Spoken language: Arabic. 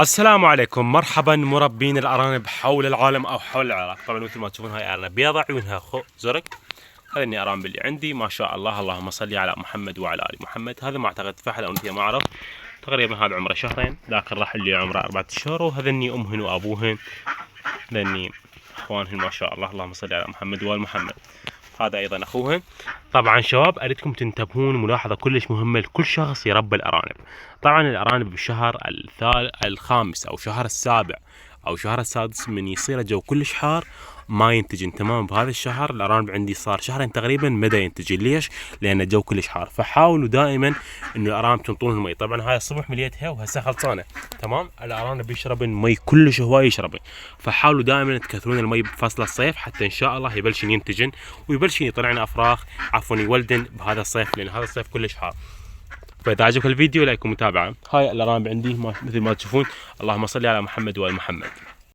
السلام عليكم، مرحبا مربين الارانب حول العالم او حول العراق. طبعا مثل ما تشوفون هاي ارنب بيضة عيونها زرق. هذني ارانب اللي عندي ما شاء الله، اللهم صل على محمد وعلى ال محمد. هذا ما اعتقد فحل او نتيجة ما اعرف. تقريبا هذا عمره شهرين، ذاك راح اللي عمره 4 اشهر، وهذني امهن وابوهن. هذني اخوانهن ما شاء الله، اللهم صل على محمد وال محمد. هذا ايضا اخوهن. طبعا شباب اريدكم تنتبهون ملاحظه كلش مهمه لكل شخص يربي الارانب. طبعا الارانب بالشهر الخامس او شهر السابع او شهر السادس من يصير الجو كلش حار ما ينتجن تمام. بهذا الشهر الارانب عندي صار شهرين تقريبا مدى ينتجن. ليش؟ لان الجو كلش حار. فحاولوا دائما انه الارانب تنطون المي. طبعا هاي الصبح مليتها وهسه خلصانه تمام. الارانب يشربن مي كلش هواي يشربن. فحاولوا دائما تكثرون المي بفصل الصيف حتى ان شاء الله يبلشن ينتجن ويبلشن يطلعن افراخ، عفوا يولدن بهذا الصيف، لان هذا الصيف كلش حار. فاذا عجبك الفيديو لا يكون متابعه. هاي الارانب عندي مثل ما تشوفون، اللهم صل على محمد وال محمد.